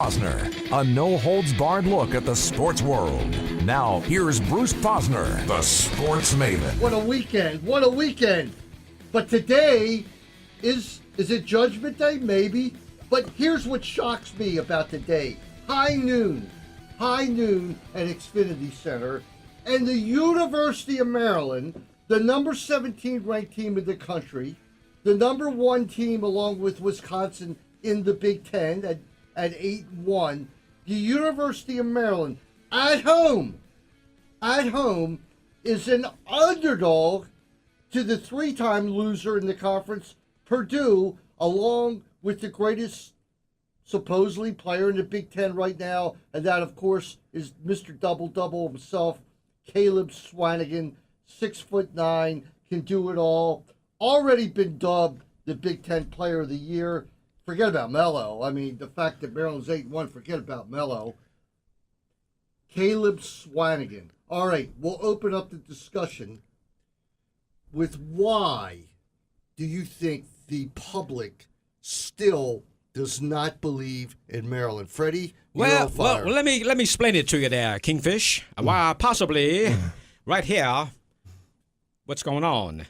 Posner, a no-holds-barred look at the sports world. Now, here's Bruce Posner, the sports maven. What a weekend. What a weekend. But today, is it Judgment Day? Maybe. But here's what shocks me about today. High noon at Xfinity Center. And the University of Maryland, the number 17 ranked team in the country, the number one team along with Wisconsin in the Big Ten at 8-1, the University of Maryland at home is an underdog to the three-time loser in the conference, Purdue, along with the greatest supposedly player in the Big Ten right now, and that, of course, is Mr. Double-Double himself, Caleb Swanigan, 6'9", can do it all. Already been dubbed the Big Ten Player of the Year. Forget about Melo. I mean, the fact that Maryland's 8-1, forget about Melo. Caleb Swanigan. All right, we'll open up the discussion with why do you think the public still does not believe in Maryland? Freddie, well, let me explain it to you there, Kingfish. Why, possibly, right here, what's going on.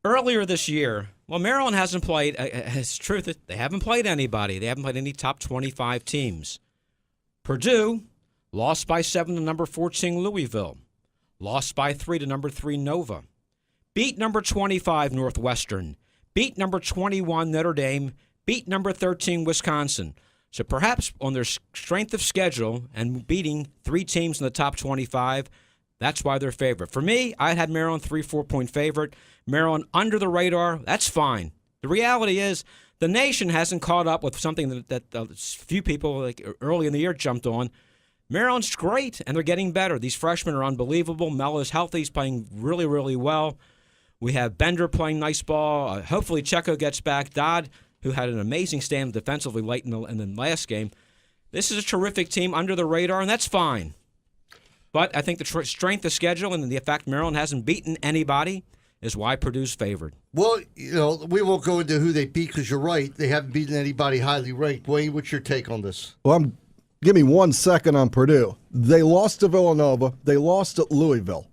Earlier this year, Maryland hasn't played, it's true that they haven't played anybody. They haven't played any top 25 teams. Purdue lost by 7 to number 14 Louisville. Lost by 3 to number 3 Nova. Beat number 25 Northwestern. Beat number 21 Notre Dame. Beat number 13 Wisconsin. So perhaps on their strength of schedule and beating 3 teams in the top 25, that's why they're favorite. For me, I had Maryland 3-4-point favorite. Maryland under the radar, that's fine. The reality is the nation hasn't caught up with something that few people like early in the year jumped on. Maryland's great, and they're getting better. These freshmen are unbelievable. Melo is healthy. He's playing really, really well. We have Bender playing nice ball. Hopefully Checo gets back. Dodd, who had an amazing stand defensively late in the last game. This is a terrific team under the radar, and that's fine. But I think the strength of schedule and the fact Maryland hasn't beaten anybody is why Purdue's favored. Well, we won't go into who they beat because you're right. They haven't beaten anybody highly ranked. Wayne, what's your take on this? Well, give me 1 second on Purdue. They lost to Villanova. They lost at Louisville.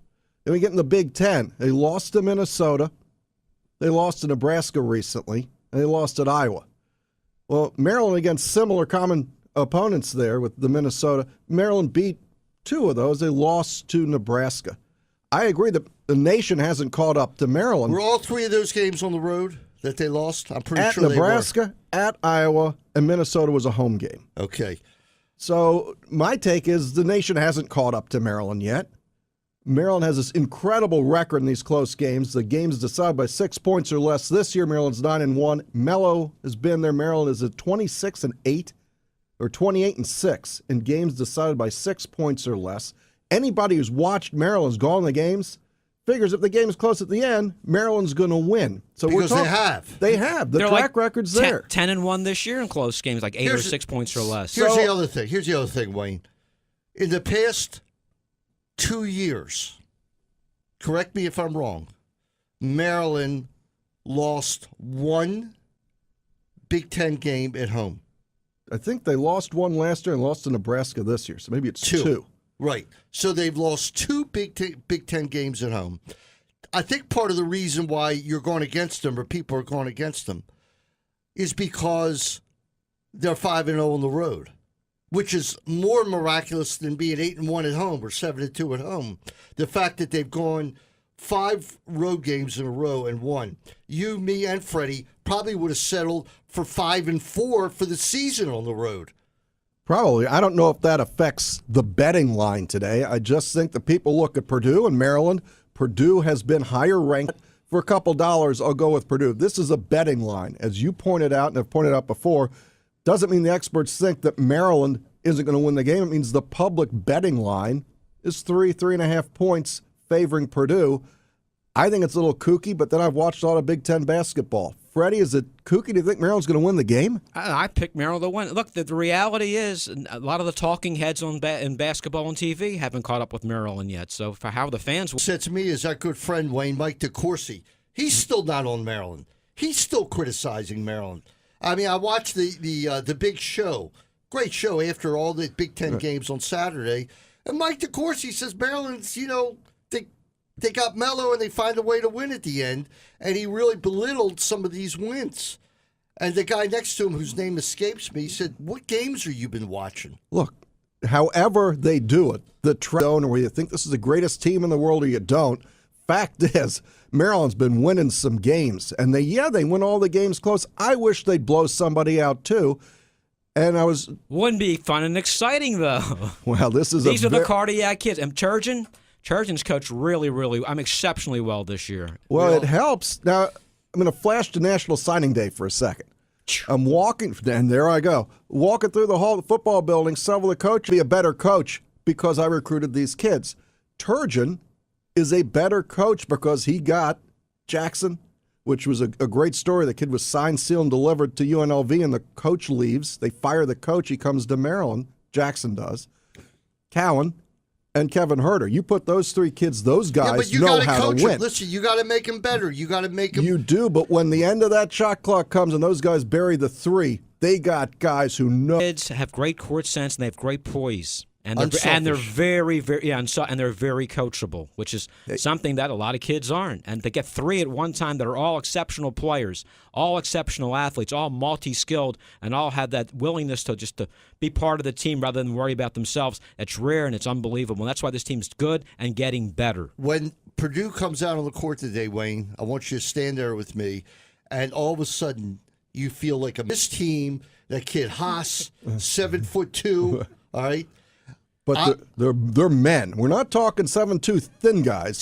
Then we get in the Big Ten. They lost to Minnesota. They lost to Nebraska recently. And they lost at Iowa. Well, Maryland against similar common opponents there with the Minnesota. Maryland beat 2 of those. They lost to Nebraska. I agree that the nation hasn't caught up to Maryland. Were all 3 of those games on the road that they lost? I'm pretty sure Nebraska, they were. at Iowa, and Minnesota was a home game. Okay. So my take is the nation hasn't caught up to Maryland yet. Maryland has this incredible record in these close games. The games decided by 6 points or less. This year, Maryland's 9-1. Melo has been there. Maryland is at 26-8 or 28-6 in games decided by 6 points or less. Anybody who's watched Maryland's gone the games figures if the game's close at the end, Maryland's going to win. So because they have. They have. The track record's there. 10-1 this year in close games, like 8 or 6 points or less. Here's the other thing. Here's the other thing, Wayne. In the past 2 years, correct me if I'm wrong, Maryland lost 1 Big Ten game at home. I think they lost 1 last year and lost to Nebraska this year, so maybe it's 2. Right. So they've lost 2 Big Ten games at home. I think part of the reason why you're going against them, or people are going against them, is because they're 5-0 on the road, which is more miraculous than being 8-1 at home or 7-2 at home. The fact that they've gone 5 road games in a row and won. You, me, and Freddy probably would have settled for 5-4 for the season on the road. Probably. I don't know if that affects the betting line today. I just think that people look at Purdue and Maryland. Purdue has been higher ranked. For a couple dollars, I'll go with Purdue. This is a betting line. As you pointed out and have pointed out before, doesn't mean the experts think that Maryland isn't going to win the game. It means the public betting line is 3.5 points favoring Purdue. I think it's a little kooky, but then I've watched a lot of Big Ten basketball. Freddie, is it kooky to think Maryland's going to win the game? I picked Maryland to win. Look, the reality is a lot of the talking heads in basketball and TV haven't caught up with Maryland yet. So for how the fans said to me is our good friend Wayne, Mike DeCourcy. He's still not on Maryland. He's still criticizing Maryland. I mean, I watched the Big Show great show after all the Big Ten games on Saturday. And Mike DeCourcy says Maryland's, they got mellow and they find a way to win at the end. And he really belittled some of these wins. And the guy next to him, whose name escapes me, he said, "What games have you been watching?" Look, however they do it, the trend where you think this is the greatest team in the world or you don't, fact is, Maryland's been winning some games. And they win all the games close. I wish they'd blow somebody out too. And wouldn't be fun and exciting though. Well, these are the cardiac kids. And Turgeon's coached really, exceptionally well this year. Well, it helps. Now, I'm going to flash to National Signing Day for a second. I'm walking, and there I go, walking through the hall of the football building. Several of the coaches be a better coach because I recruited these kids. Turgeon is a better coach because he got Jackson, which was a great story. The kid was signed, sealed, and delivered to UNLV, and the coach leaves. They fire the coach. He comes to Maryland. Jackson does. Cowan and Kevin Herter. You put those three kids, those guys know how to win. Listen, you got to make them better. You got to make them. You do, but when the end of that shot clock comes and those guys bury the three, they got guys who know. Kids have great court sense and they have great poise. And they're very, very and they're very coachable, which is something that a lot of kids aren't. And to get three at one time that are all exceptional players, all exceptional athletes, all multi-skilled, and all have that willingness to be part of the team rather than worry about themselves, it's rare and it's unbelievable. And that's why this team's good and getting better. When Purdue comes out on the court today, Wayne, I want you to stand there with me, and all of a sudden you feel like this team, that kid Haas, 7'2", all right. But they're men. We're not talking 7'2" thin guys.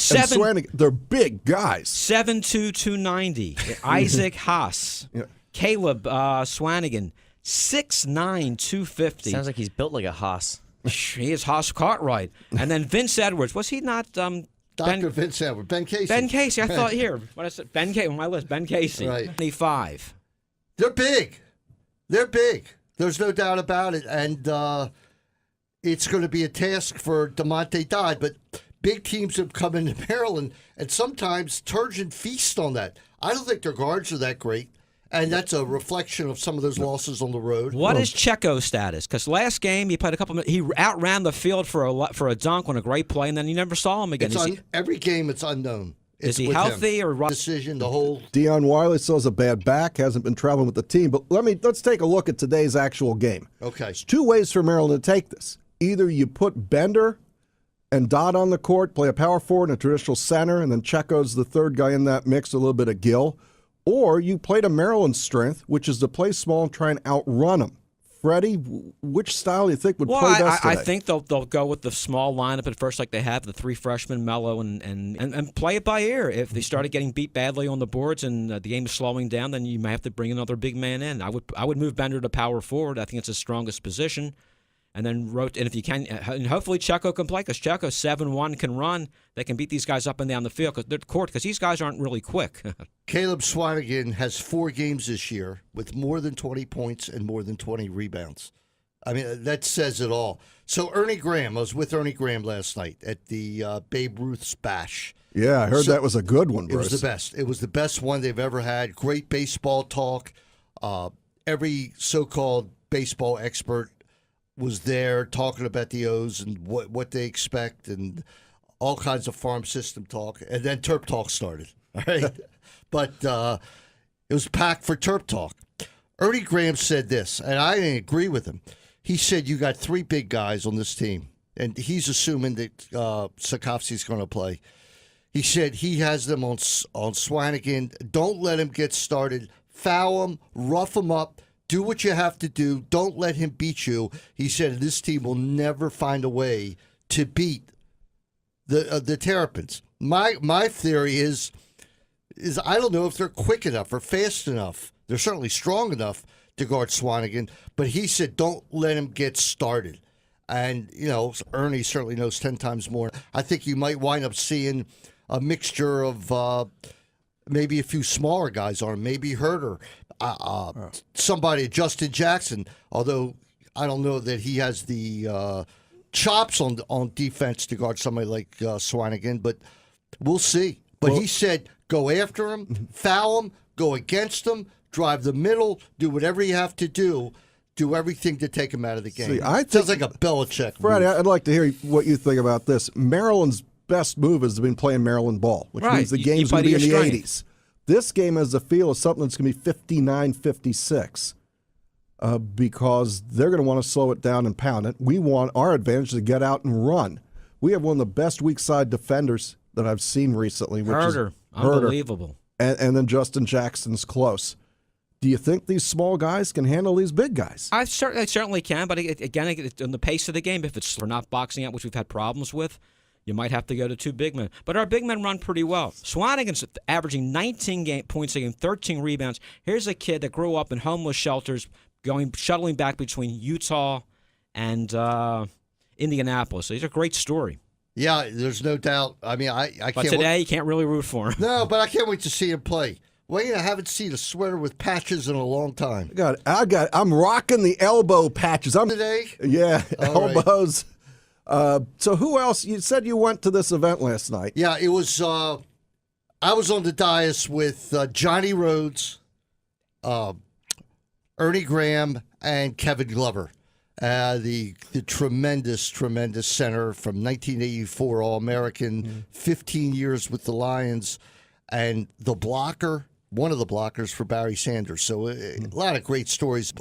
They're big guys. 7'2", 290. Isaac Haas. Yeah. Caleb Swanigan, 6'9", 250. Sounds like he's built like a Haas. He is Haas Cartwright. And then Vince Edwards. Was he not Dr. Vince Edwards? Ben Casey. Ben Casey. I thought here. What I said? Ben Casey on my list. Ben Casey. Right. 25. They're big. They're big. There's no doubt about it. And it's going to be a task for DeMonte Dodd, but big teams have come into Maryland, and sometimes Turgeon feast on that. I don't think their guards are that great, and that's a reflection of some of those losses on the road. What is Checo's status? Because last game he played a couple minutes. He outran the field for a dunk on a great play, and then you never saw him again. Every game it's unknown. Is he healthy or decision? The whole Dion Wiley still has a bad back, hasn't been traveling with the team. But let's take a look at today's actual game. Okay, there's two ways for Maryland to take this. Either you put Bender and Dodd on the court, play a power forward and a traditional center, and then Checo's the third guy in that mix, a little bit of Gill. Or you play to Maryland's strength, which is to play small and try and outrun them. Freddie, which style do you think would play best today? I think they'll go with the small lineup at first like they have, the three freshmen, Mello, and play it by ear. If they started getting beat badly on the boards and the game is slowing down, then you might have to bring another big man in. I would move Bender to power forward. I think it's his strongest position. And then and if you can, and hopefully Checo can play, because Checo 7'1" can run. They can beat these guys up and down the field because these guys aren't really quick. Caleb Swanigan has 4 games this year with more than 20 points and more than 20 rebounds. I mean, that says it all. So Ernie Graham, I was with Ernie Graham last night at the Babe Ruth's Bash. Yeah, I heard that was a good one, Bruce. It was the best. It was the best one they've ever had. Great baseball talk. Every so-called baseball expert was there talking about the O's and what they expect and all kinds of farm system talk. And then Terp Talk started, all right? But it was packed for Terp Talk. Ernie Graham said this, and I didn't agree with him. He said, you got 3 big guys on this team, and he's assuming that Sokowski's going to play. He said he has them on Swanigan. Don't let him get started. Foul him, rough him up. Do what you have to do. Don't let him beat you. He said this team will never find a way to beat the Terrapins. My theory is I don't know if they're quick enough or fast enough. They're certainly strong enough to guard Swanigan, but he said don't let him get started. And, Ernie certainly knows 10 times more. I think you might wind up seeing a mixture of maybe a few smaller guys on him, maybe Herter. Somebody, Justin Jackson, although I don't know that he has the chops on defense to guard somebody like Swanigan, but we'll see. But he said go after him, foul him, go against him, drive the middle, do whatever you have to do do everything to take him out of the game. See, I think, sounds like a Belichick Freddy, move. I'd like to hear what you think about this. Maryland's best move has been playing Maryland ball, which means the game's going to be in the 80s. This game has the feel of something that's going to be 59-56 because they're going to want to slow it down and pound it. We want our advantage to get out and run. We have one of the best weak side defenders that I've seen recently. Which Herder. Is Herder. Unbelievable. And then Justin Jackson's close. Do you think these small guys can handle these big guys? I certainly can, but again, in the pace of the game, if it's we're not boxing out, which we've had problems with, you might have to go to 2 big men. But our big men run pretty well. Swanigan's averaging 19 points a game, 13 rebounds. Here's a kid that grew up in homeless shelters, shuttling back between Utah and Indianapolis. So he's a great story. Yeah, there's no doubt. I mean, I can't. But today, you can't really root for him. No, but I can't wait to see him play. Wayne, I haven't seen a sweater with patches in a long time. I'm rocking the elbow patches. Today? Yeah, All elbows. Right. So who else? You said you went to this event last night. Yeah, it was. I was on the dais with Johnny Rhodes, Ernie Graham, and Kevin Glover, the tremendous center from 1984 All-American, 15 years with the Lions, and the blocker. One of the blockers for Barry Sanders. So a lot of great stories.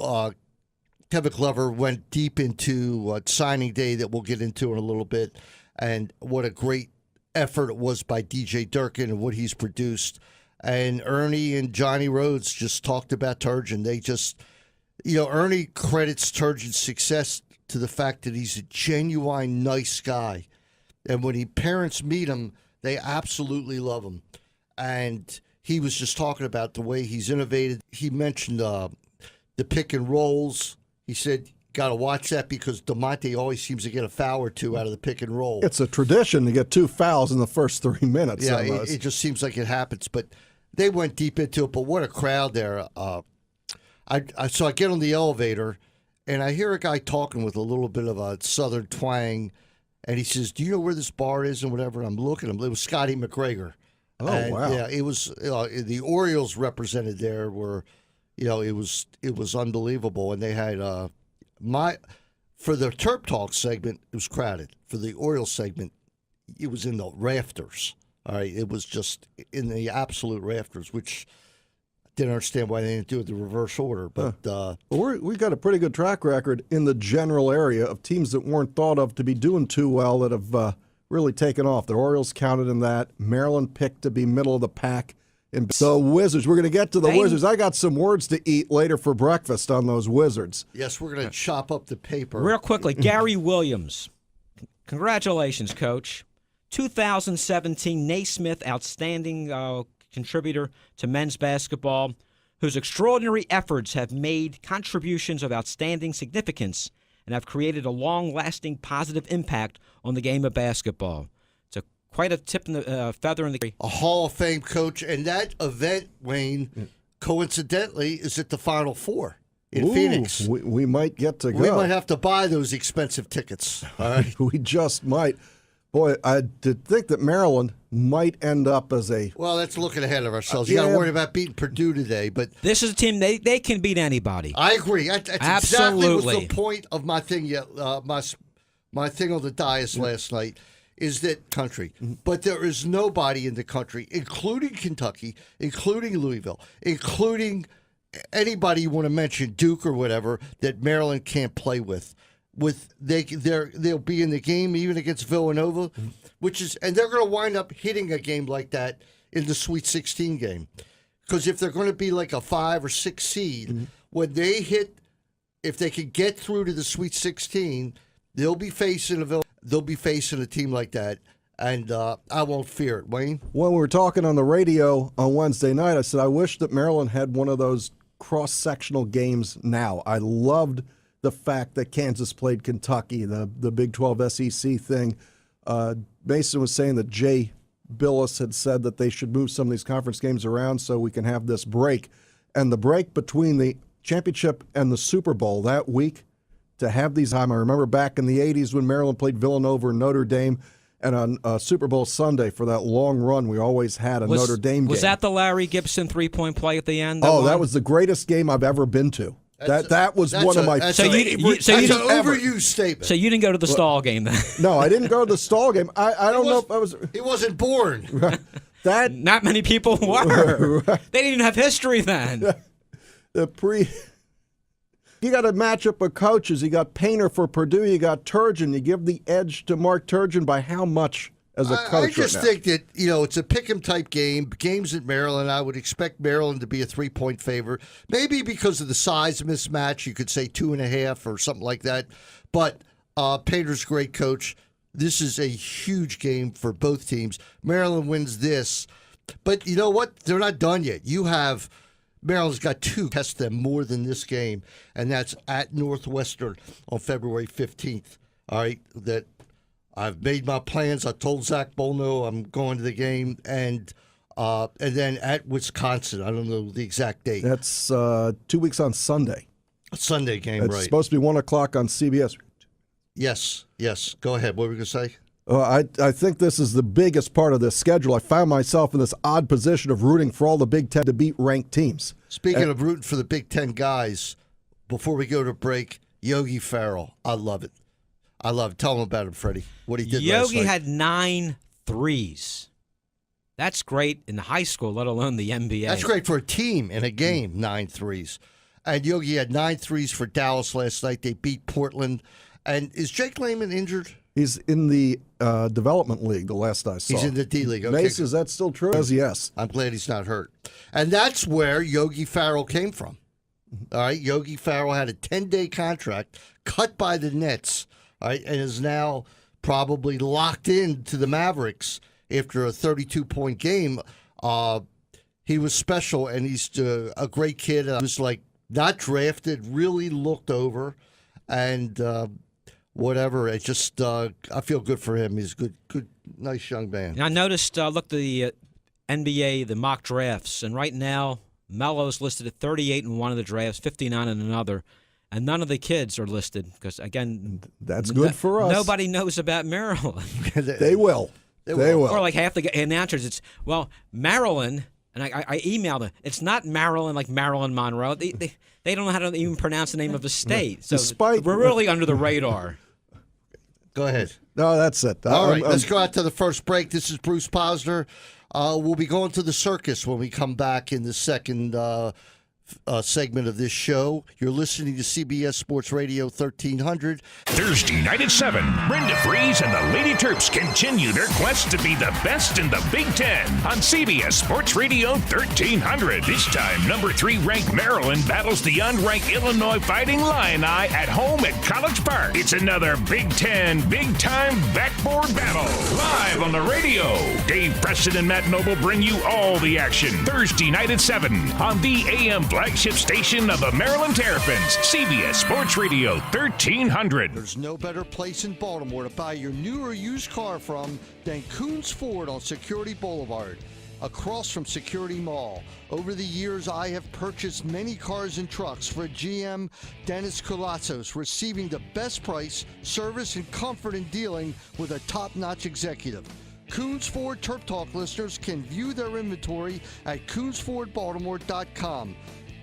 Kevin Glover went deep into signing day that we'll get into in a little bit, and what a great effort it was by DJ Durkin and what he's produced. And Ernie and Johnny Rhodes just talked about Turgeon. They just, Ernie credits Turgeon's success to the fact that he's a genuine nice guy. And when parents meet him, they absolutely love him. And he was just talking about the way he's innovated. He mentioned the pick and rolls. He said, got to watch that because DeMonte always seems to get a foul or two out of the pick and roll. It's a tradition to get 2 fouls in the first 3 minutes. Yeah, it just seems like it happens. But they went deep into it. But what a crowd there. So I get on the elevator, and I hear a guy talking with a little bit of a southern twang. And he says, do you know where this bar is and whatever? And I'm looking at him. It was Scotty McGregor. Oh, and, wow. Yeah, it was the Orioles represented there were, it was unbelievable. And they had for the Terp Talk segment, it was crowded. For the Orioles segment, it was in the rafters. All right, it was just in the absolute rafters, which I didn't understand why they didn't do it the reverse order. But we got a pretty good track record in the general area of teams that weren't thought of to be doing too well that have really taken off. The Orioles counted in that. Maryland picked to be middle of the pack. And so Wizards, we're going to get to the Wizards. I got some words to eat later for breakfast on those Wizards. Yes, we're going to chop up the paper. Real quickly, Gary Williams. Congratulations, Coach. 2017 Naismith Outstanding Contributor to Men's Basketball, whose extraordinary efforts have made contributions of outstanding significance and have created a long-lasting positive impact on the game of basketball. It's quite a tip in the feather in the... A Hall of Fame coach, and that event, Wayne, coincidentally, is at the Final Four in Phoenix. We might get to go. We might have to buy those expensive tickets. All right, we just might. Boy, I did think that Maryland might end up as a... Well, that's looking ahead of ourselves. You got to worry about beating Purdue today, but... This is a team, they can beat anybody. I agree. That's exactly was the point of my thing, my thing on the dais last night, is that country. But there is nobody in the country, including Kentucky, including Louisville, including anybody you want to mention, Duke or whatever, that Maryland can't play with. They'll be in the game even against Villanova, and they're going to wind up hitting a game like that in the Sweet 16 game, because if they're going to be like a 5 or 6 seed, when they hit, if they can get through to the Sweet 16, they'll be facing a team like that, and I won't fear it. Wayne, when we were talking on the radio on Wednesday night, I said I wish that Maryland had one of those cross-sectional games now. I loved the fact that Kansas played Kentucky, the Big 12 SEC thing. Mason was saying that Jay Billis had said that they should move some of these conference games around so we can have this break. And the break between the championship and the Super Bowl that week, to have these time. I remember back in the 80s when Maryland played Villanova and Notre Dame, and on Super Bowl Sunday for that long run, we always had Notre Dame game. Was that the Larry Gibson three-point play at the end? That was the greatest game I've ever been to. That was one of my that's favorite. That's an overused statement. So you didn't go to the Stall game then? No, I didn't go to the Stall game. I don't know if I was. He wasn't born. That Not many people were. They didn't even have history then. You got a matchup of coaches. You got Painter for Purdue. You got Turgeon. You give the edge to Mark Turgeon by how much as a coach? I just think that, it's a pick-em type game. Games at Maryland, I would expect Maryland to be a 3-point favorite. Maybe because of the size mismatch, you could say 2.5 or something like that. But Painter's a great coach. This is a huge game for both teams. Maryland wins this. But you know what? They're not done yet. Maryland's got 2 test them more than this game, and that's at Northwestern on February 15th. All right, that I've made my plans. I told Zach Bolno I'm going to the game, and then at Wisconsin. I don't know the exact date. That's 2 weeks on Sunday. A Sunday game, It's right? supposed to be 1 o'clock on CBS. Yes. Go ahead. What were we going to say? I think this is the biggest part of this schedule. I found myself in this odd position of rooting for all the Big Ten to beat ranked teams. Speaking of rooting for the Big Ten guys, before we go to break, Yogi Ferrell. I love it. Tell him about him, Freddie. What he did last night. Yogi had 9 threes. That's great in high school, let alone the NBA. That's great for a team in a game, 9 threes. And Yogi had 9 threes for Dallas last night. They beat Portland. And is Jake Layman injured? He's in the development league, the last I saw. He's in the D-League. Okay. Mace, is that still true? Yes. I'm glad he's not hurt. And that's where Yogi Ferrell came from. All right, Yogi Ferrell had a 10-day contract cut by the Nets, all right, and is now probably locked into the Mavericks after a 32-point game. He was special, and he's a great kid. He was not drafted, really looked over, and whatever. It just I feel good for him. He's a good, nice young man. I noticed, look, the NBA, the mock drafts, and right now Melo's listed at 38 in one of the drafts, 59 in another, and none of the kids are listed because, again, that's good for us. Nobody knows about Maryland. They will. They will. Or like half the announcers, it's, Maryland, and I emailed them. It's not Maryland like Marilyn Monroe. They don't know how to even pronounce the name of a state. So we're really under the radar. Go ahead. No, that's it. All right, let's go out to the first break. This is Bruce Posner. We'll be going to the circus when we come back in the second segment of this show. You're listening to CBS Sports Radio 1300. Thursday night at 7, Brenda Freeze and the Lady Terps continue their quest to be the best in the Big Ten on CBS Sports Radio 1300. This time, number 3 ranked Maryland battles the unranked Illinois Fighting Illini at home at College Park. It's another Big Ten big-time backboard battle. Live on the radio, Dave Preston and Matt Noble bring you all the action. Thursday night at 7 on the AM flagship station of the Maryland Terrapins, CBS Sports Radio 1300. There's no better place in Baltimore to buy your new or used car from than Koons Ford on Security Boulevard, across from Security Mall. Over the years, I have purchased many cars and trucks for GM Dennis Colazzos, receiving the best price, service, and comfort in dealing with a top-notch executive. Koons Ford Terp Talk listeners can view their inventory at KoonsFordBaltimore.com.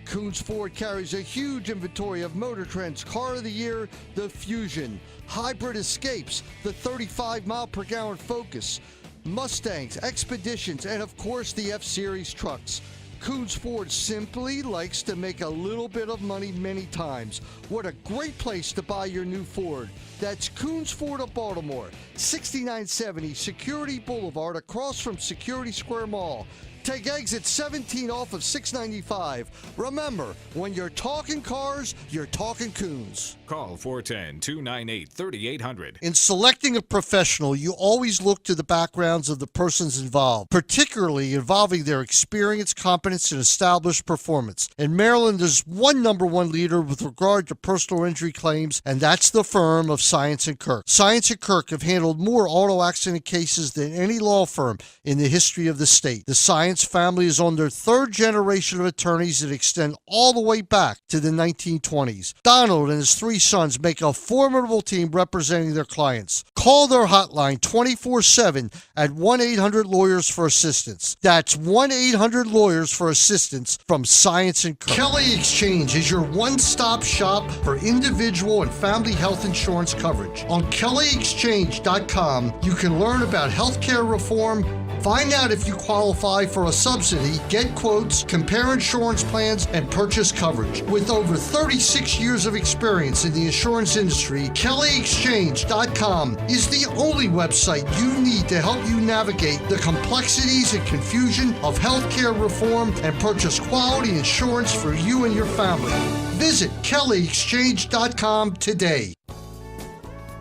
Koons Ford carries a huge inventory of Motor Trend's Car of the Year, the Fusion, Hybrid Escapes, the 35-mile-per-gallon Focus, Mustangs, Expeditions, and of course the F-Series trucks. Koons Ford simply likes to make a little bit of money many times. What a great place to buy your new Ford. That's Koons Ford of Baltimore, 6970 Security Boulevard, across from Security Square Mall. Take exit 17 off of 695. Remember, when you're talking cars, you're talking Koons. Call 410-298-3800. In selecting a professional, you always look to the backgrounds of the persons involved, particularly involving their experience, competence, and established performance. In Maryland, there's one number one leader with regard to personal injury claims, and that's the firm of Science & Kirk. Science & Kirk have handled more auto accident cases than any law firm in the history of the state. The Science client's family is on their third generation of attorneys that extend all the way back to the 1920s. Donald and his 3 sons make a formidable team representing their clients. Call their hotline 24/7 at 1-800-LAWYERS for assistance. That's 1-800-LAWYERS for assistance from Science and Co. Kelly Exchange is your one-stop shop for individual and family health insurance coverage. On kellyexchange.com, you can learn about healthcare reform, find out if you qualify for a subsidy, get quotes, compare insurance plans, and purchase coverage. With over 36 years of experience in the insurance industry, kellyexchange.com is the only website you need to help you navigate the complexities and confusion of healthcare reform and purchase quality insurance for you and your family. Visit kellyexchange.com today.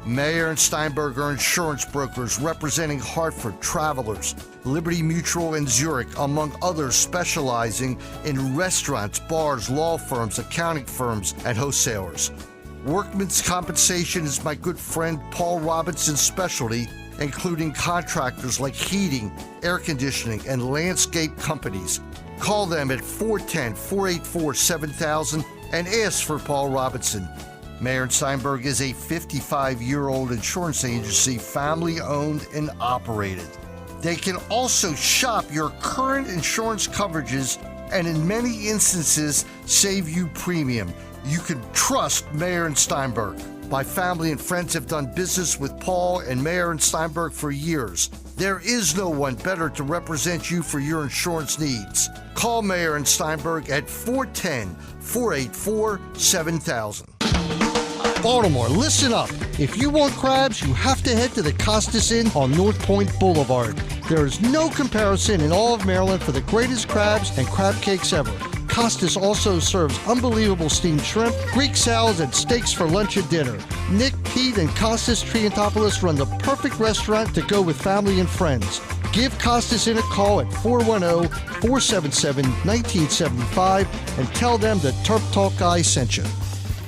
Mayer and Steinberg are insurance brokers representing Hartford, Travelers, Liberty Mutual, and Zurich, among others, specializing in restaurants, bars, law firms, accounting firms, and wholesalers. Workman's compensation is my good friend Paul Robinson's specialty, including contractors like heating, air conditioning, and landscape companies. Call them at 410-484-7000 and ask for Paul Robinson. Mayer & Steinberg is a 55-year-old insurance agency, family-owned and operated. They can also shop your current insurance coverages and in many instances save you premium. You can trust Mayer & Steinberg. My family and friends have done business with Paul and Mayer & Steinberg for years. There is no one better to represent you for your insurance needs. Call Mayer & Steinberg at 410-484-7000. Baltimore, listen up. If you want crabs, you have to head to the Costas Inn on North Point Boulevard. There is no comparison in all of Maryland for the greatest crabs and crab cakes ever. Costas also serves unbelievable steamed shrimp, Greek salads, and steaks for lunch and dinner. Nick, Pete, and Costas Triantopoulos run the perfect restaurant to go with family and friends. Give Costas Inn a call at 410-477-1975 and tell them the Turp Talk guy sent you.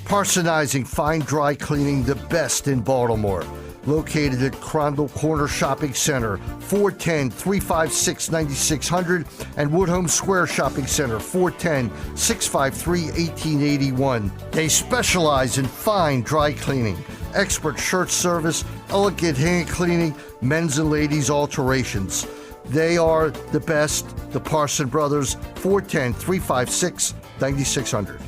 Parsonizing Fine Dry Cleaning, the best in Baltimore. Located at Crondall Corner Shopping Center, 410-356-9600, and Woodhome Square Shopping Center, 410-653-1881. They specialize in fine dry cleaning, expert shirt service, elegant hand cleaning, men's and ladies' alterations. They are the best, the Parson Brothers, 410-356-9600.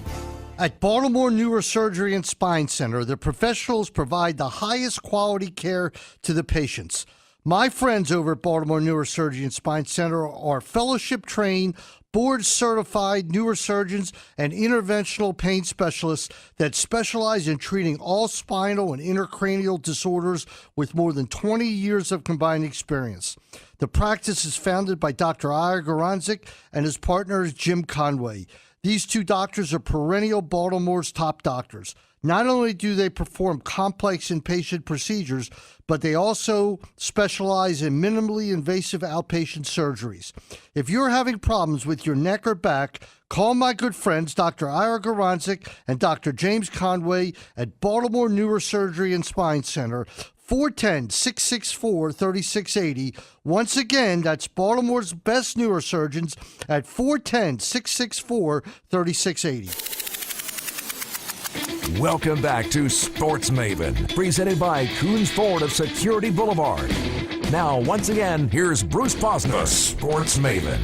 At Baltimore Neurosurgery and Spine Center, the professionals provide the highest quality care to the patients. My friends over at Baltimore Neurosurgery and Spine Center are fellowship-trained, board-certified neurosurgeons and interventional pain specialists that specialize in treating all spinal and intracranial disorders with more than 20 years of combined experience. The practice is founded by Dr. Ira Goranczyk and his partner Jim Conway. These 2 doctors are perennial Baltimore's top doctors. Not only do they perform complex inpatient procedures, but they also specialize in minimally invasive outpatient surgeries. If you're having problems with your neck or back, call my good friends Dr. Ira Goranczyk and Dr. James Conway at Baltimore Neurosurgery and Spine Center, 410-664-3680. Once again, that's Baltimore's best neurosurgeons at 410-664-3680. Welcome back to Sports Maven, presented by Koons Ford of Security Boulevard. Now, once again, here's Bruce Posner, the Sports Maven.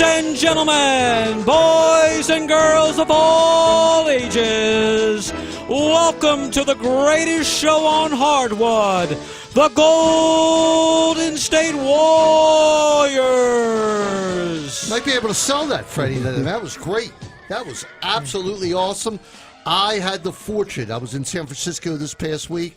Ladies and gentlemen, boys and girls of all ages, welcome to the greatest show on hardwood, the Golden State Warriors. Might be able to sell that, Freddy. That was great. That was absolutely awesome. I had the fortune. I was in San Francisco this past week,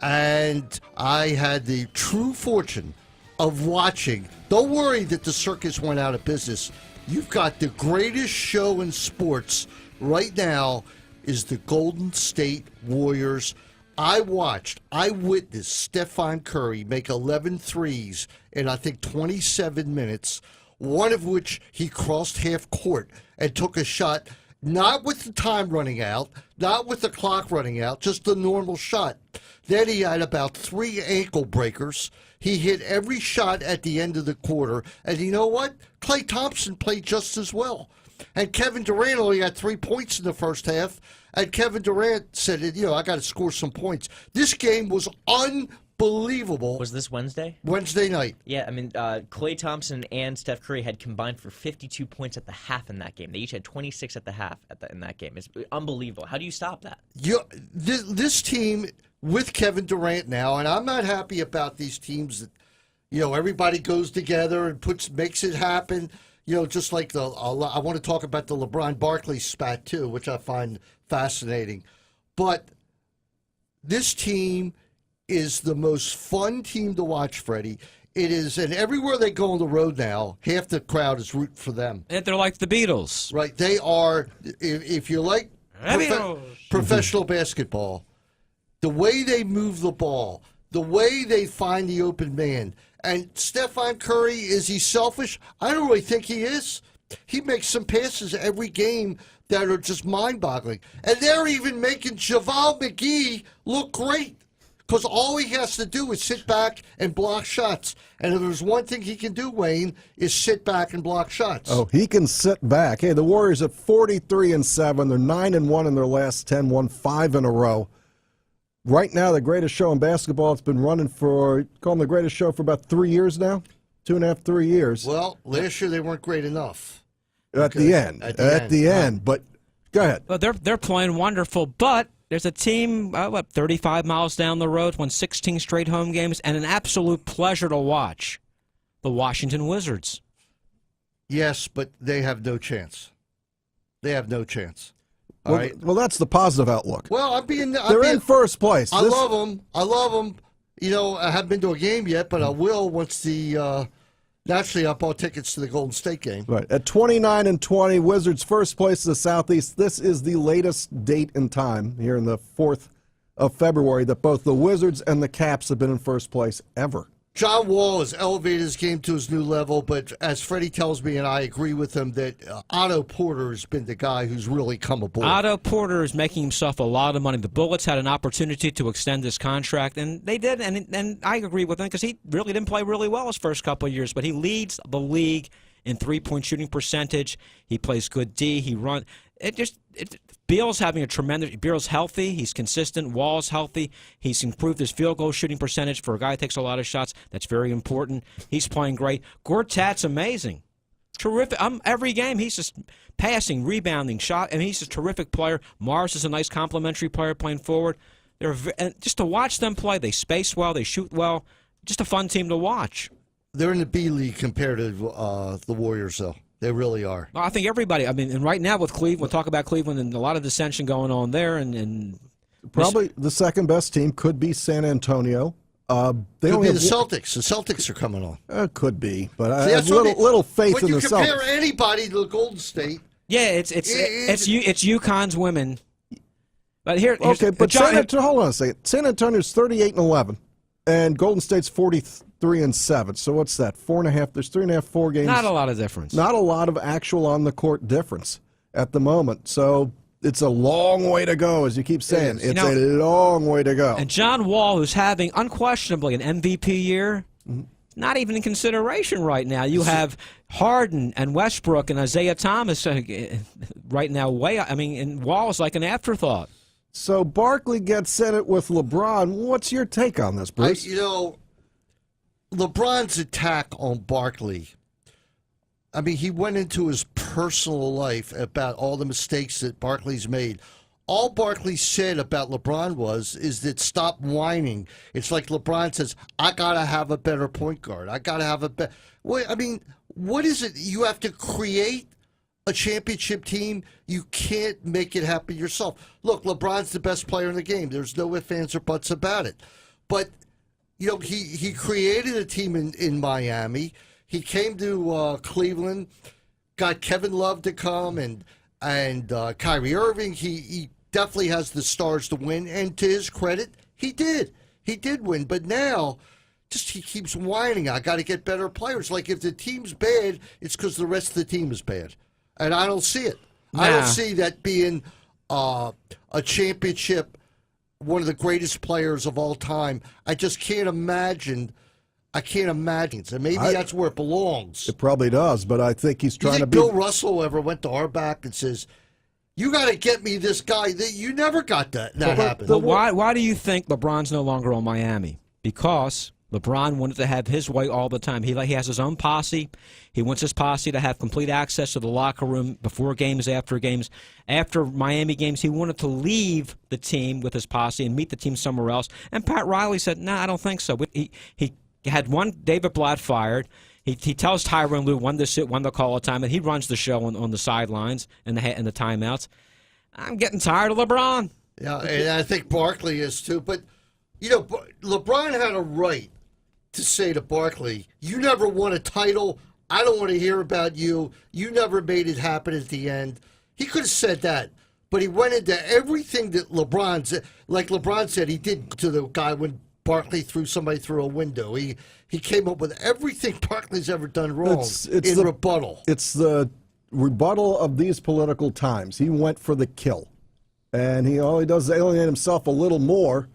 and I had the true fortune of watching. Don't worry that the circus went out of business. You've got the greatest show in sports right now is the Golden State Warriors. I witnessed Stephen Curry make 11 threes in, I think, 27 minutes, one of which he crossed half court and took a shot Not with the time running out, not with the clock running out, just the normal shot. Then he had about 3 ankle breakers. He hit every shot at the end of the quarter. And you know what? Klay Thompson played just as well. And Kevin Durant only had 3 points in the first half. And Kevin Durant said, I got to score some points. This game was unbelievable. Was this Wednesday? Wednesday night. Yeah, Klay Thompson and Steph Curry had combined for 52 points at the half in that game. They each had 26 at the half in that game. It's unbelievable. How do you stop that? This team with Kevin Durant now, and I'm not happy about these teams that, everybody goes together and makes it happen. Just like I want to talk about the LeBron Barkley spat too, which I find fascinating. But this team is the most fun team to watch, Freddie. It is, and everywhere they go on the road now, half the crowd is rooting for them. And they're like the Beatles. Right. They are, if you like professional basketball, the way they move the ball, the way they find the open man. And Stephen Curry, is he selfish? I don't really think he is. He makes some passes every game that are just mind-boggling. And they're even making JaVale McGee look great because all he has to do is sit back and block shots. And if there's one thing he can do, Wayne, is sit back and block shots. Oh, he can sit back. Hey, the Warriors at 43-7. They're 9-1 in their last 10, won 5 in a row. Right now, the greatest show in basketball. It's been running call them the greatest show for about 3 years now, 2.5, 3 years. Well, last year they weren't great enough. At the end. But go ahead. Well, they're playing wonderful, but there's a team 35 miles down the road, won 16 straight home games, and an absolute pleasure to watch. The Washington Wizards. Yes, but they have no chance. They have no chance. Well, right. Well, that's the positive outlook. Well, they're in first place. I love them. I haven't been to a game yet, but I will once naturally, I bought tickets to the Golden State game. Right. At 29-20, Wizards first place in the Southeast. This is the latest date in time here in the 4th of February that both the Wizards and the Caps have been in first place ever. John Wall has elevated his game to his new level, but as Freddie tells me, and I agree with him, that Otto Porter has been the guy who's really come aboard. Otto Porter is making himself a lot of money. The Bullets had an opportunity to extend his contract, and they did, and I agree with him because he really didn't play really well his first couple of years, but he leads the league in three-point shooting percentage. He plays good D. He runs. Beal's having a tremendous. Beal's healthy. He's consistent. Wall's healthy. He's improved his field goal shooting percentage for a guy who takes a lot of shots. That's very important. He's playing great. Gortat's amazing. Terrific. Every game he's just passing, rebounding, shot, and he's a terrific player. Morris is a nice complementary player playing forward. And just to watch them play, they space well, they shoot well. Just a fun team to watch. They're in the B League compared to the Warriors, though. They really are. Well, I think everybody. And right now with Cleveland, we'll talk about Cleveland and a lot of dissension going on there. And probably the second best team could be San Antonio. Could be the Celtics. The Celtics are coming on. Could be, but I have little faith in the Celtics. When you compare anybody to the Golden State, yeah, it's UConn's women. But hold on a second. San Antonio's 38-11, and Golden State's 43-7. So what's that? 4.5. There's 3.5, 4 games. Not a lot of difference. Not a lot of actual on the court difference at the moment. So it's a long way to go, as you keep saying. It's a long way to go. And John Wall, who's having unquestionably an MVP year, not even in consideration right now. You have Harden and Westbrook and Isaiah Thomas right now. And Wall is like an afterthought. So Barkley gets in it with LeBron. What's your take on this, Bruce? LeBron's attack on Barkley, he went into his personal life about all the mistakes that Barkley's made. All Barkley said about LeBron is that stop whining. It's like LeBron says, I got to have a better point guard. I got to have a better... what is it? You have to create a championship team. You can't make it happen yourself. Look, LeBron's the best player in the game. There's no ifs, ands, or buts about it. But, he created a team in Miami. He came to Cleveland, got Kevin Love to come, and Kyrie Irving. He definitely has the stars to win, and to his credit, he did. He did win, but now he keeps whining. I got to get better players. Like if the team's bad, it's because the rest of the team is bad, and I don't see it. I don't Nah. see that being a championship, one of the greatest players of all time. I just can't imagine. So maybe that's where it belongs. It probably does, but I think he's You trying to think be. Bill Russell ever went to our back and says, "You got to get me this guy"? That you never got that happen. But why do you think LeBron's no longer on Miami? Because LeBron wanted to have his way all the time. He has his own posse. He wants his posse to have complete access to the locker room before games, after games. After Miami games, he wanted to leave the team with his posse and meet the team somewhere else. And Pat Riley said, "No, I don't think so." He had one David Blatt fired. He tells Tyronn Lue when to sit, when to call all the time, and he runs the show on the sidelines and the timeouts. I'm getting tired of LeBron. Yeah, and I think Barkley is too. But, LeBron had a right to say to Barkley, "You never won a title. I don't want to hear about you. You never made it happen at the end." He could have said that. But he went into everything that LeBron said. Like LeBron said, he did to the guy when Barkley threw somebody through a window. He came up with everything Barkley's ever done wrong in rebuttal. It's the rebuttal of these political times. He went for the kill. And all he does is alienate himself a little more